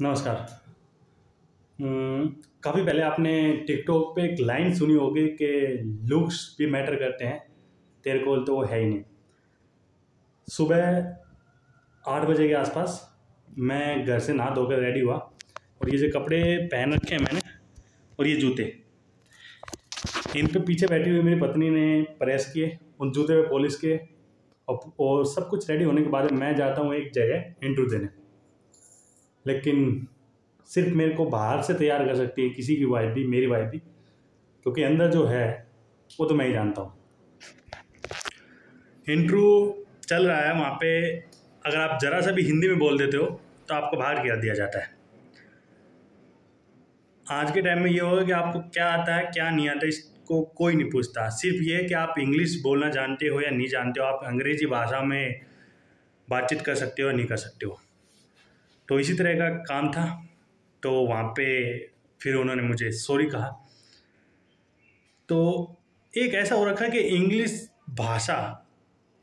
नमस्कार। काफ़ी पहले आपने टिकटॉक पे एक लाइन सुनी होगी कि लुक्स भी मैटर करते हैं, तेरे को तो वो है ही नहीं। सुबह 8 बजे के आसपास मैं घर से नहा धोकर रेडी हुआ और ये जो कपड़े पहन रखे हैं मैंने और ये जूते, इन पे पीछे बैठी हुई मेरी पत्नी ने प्रेस किए, उन जूते पे पॉलिश किए और सब कुछ रेडी होने के बाद मैं जाता हूँ एक जगह इंटरव्यू देने। लेकिन सिर्फ मेरे को बाहर से तैयार कर सकती है किसी की वाइफ भी, मेरी वाइफ भी, क्योंकि अंदर जो है वो तो मैं ही जानता हूँ। इंटरव्यू चल रहा है, वहाँ पे अगर आप ज़रा सा भी हिंदी में बोल देते हो तो आपको बाहर कर दिया जाता है। आज के टाइम में ये होगा कि आपको क्या आता है क्या नहीं आता इसको कोई नहीं पूछता, सिर्फ ये है कि आप इंग्लिश बोलना जानते हो या नहीं जानते हो, आप अंग्रेज़ी भाषा में बातचीत कर सकते हो या नहीं कर सकते हो। तो इसी तरह का काम था। तो वहाँ पे फिर उन्होंने मुझे सॉरी कहा। तो एक ऐसा हो रखा है कि इंग्लिश भाषा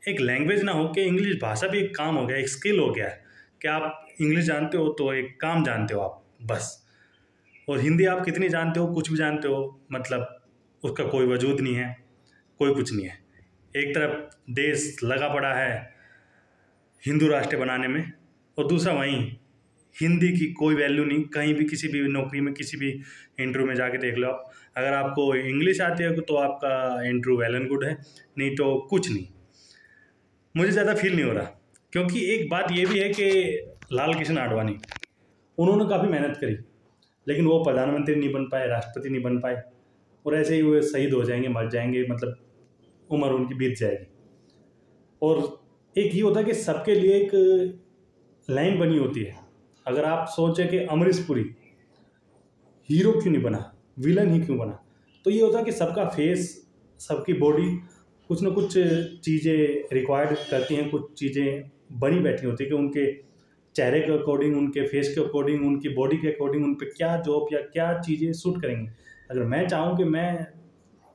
एक लैंग्वेज ना हो के इंग्लिश भाषा भी एक काम हो गया, एक स्किल हो गया है कि आप इंग्लिश जानते हो तो एक काम जानते हो आप बस। और हिंदी आप कितनी जानते हो, कुछ भी जानते हो, मतलब उसका कोई वजूद नहीं है, कोई कुछ नहीं है। एक तरफ देश लगा पड़ा है हिंदू राष्ट्र बनाने में और दूसरा वहीं हिंदी की कोई वैल्यू नहीं। कहीं भी किसी भी नौकरी में, किसी भी इंटरव्यू में जाके देख लो आप, अगर आपको इंग्लिश आती है तो आपका इंटरव्यू वेल एंड गुड है, नहीं तो कुछ नहीं। मुझे ज़्यादा फील नहीं हो रहा, क्योंकि एक बात ये भी है कि लाल कृष्ण आडवाणी, उन्होंने काफ़ी मेहनत करी लेकिन वो प्रधानमंत्री नहीं बन पाए, राष्ट्रपति नहीं बन पाए और ऐसे ही वो शहीद हो जाएंगे, मर जाएंगे, मतलब उम्र उनकी बीत जाएगी। और एक ये होता है कि सबके लिए एक लाइन बनी होती है। अगर आप सोचें कि अमरीश पुरी हीरो क्यों नहीं बना, विलन ही क्यों बना, तो ये होता है कि सबका फेस, सबकी बॉडी कुछ ना कुछ चीज़ें रिक्वायर्ड करती हैं, कुछ चीज़ें बनी बैठी होती है कि उनके चेहरे के अकॉर्डिंग, उनके फेस के अकॉर्डिंग, उनकी बॉडी के अकॉर्डिंग उन पर क्या जॉब या क्या चीज़ें सूट करेंगी। अगर मैं चाहूँ कि मैं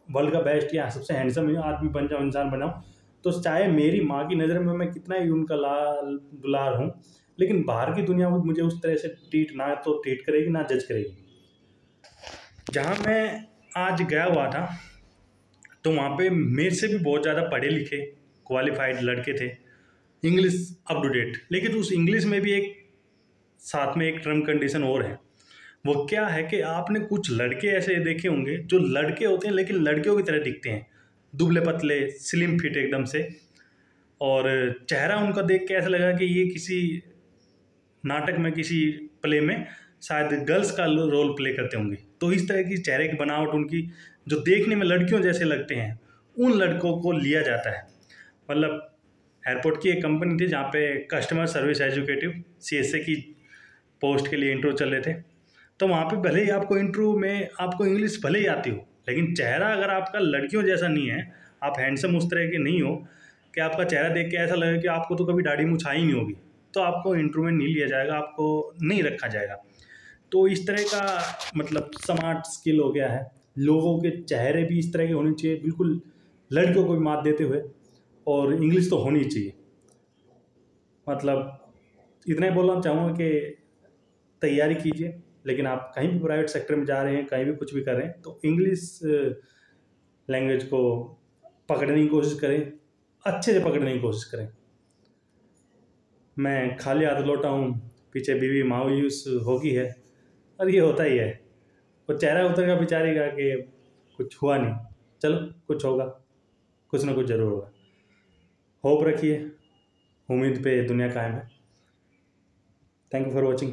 वर्ल्ड का बेस्ट या सबसे हैंडसम आदमी बन जाऊँ, इंसान बनाऊँ, तो चाहे मेरी माँ की नज़र में मैं कितना ही उनका लाल दुलार हूँ, लेकिन बाहर की दुनिया मुझे उस तरह से ट्रीट ना तो ट्रीट करेगी ना जज करेगी। जहाँ मैं आज गया हुआ था तो वहाँ पे मेरे से भी बहुत ज़्यादा पढ़े लिखे क्वालिफाइड लड़के थे, इंग्लिश अप टू डेट। लेकिन उस इंग्लिश में भी एक साथ में एक टर्म कंडीशन और है। वो क्या है कि आपने कुछ लड़के ऐसे देखे होंगे जो लड़के होते हैं लेकिन लड़कियों की तरह दिखते हैं, दुबले पतले, स्लिम फिट एकदम से, और चेहरा उनका देख के ऐसा लगा कि ये किसी नाटक में, किसी प्ले में शायद गर्ल्स का रोल प्ले करते होंगे। तो इस तरह की चेहरे की बनावट उनकी जो देखने में लड़कियों जैसे लगते हैं, उन लड़कों को लिया जाता है। मतलब एयरपोर्ट की एक कंपनी थी जहाँ पे कस्टमर सर्विस एजुकेटिव CSA की पोस्ट के लिए इंटरव्यू चल रहे थे। तो वहाँ पे भले ही आपको इंटरव्यू में आपको इंग्लिश भले ही आती हो, लेकिन चेहरा अगर आपका लड़कियों जैसा नहीं है, आप हैंडसम उस तरह के नहीं हो कि आपका चेहरा देख के ऐसा लगे कि आपको तो कभी दाढ़ी मूंछ आई नहीं होगी, तो आपको इंटरव्यू में नहीं लिया जाएगा, आपको नहीं रखा जाएगा। तो इस तरह का मतलब स्मार्ट स्किल हो गया है। लोगों के चेहरे भी इस तरह के होने चाहिए, बिल्कुल लड़कियों को भी मात देते हुए, और इंग्लिश तो होनी चाहिए। मतलब इतना ही बोलना चाहूँगा कि तैयारी कीजिए, लेकिन आप कहीं भी प्राइवेट सेक्टर में जा रहे हैं, कहीं भी कुछ भी कर रहे हैं, तो इंग्लिश लैंग्वेज को पकड़ने की कोशिश करें, अच्छे से पकड़ने की कोशिश करें। मैं खाली हाथ लौटा हूँ, पीछे बीवी मायूस होगी है, और ये होता ही है। वो चेहरा उतरेगा बेचारी का कि कुछ हुआ नहीं, चलो कुछ होगा, कुछ ना कुछ ज़रूर होगा। होप रखिए, उम्मीद पे दुनिया कायम है। Thank you for watching.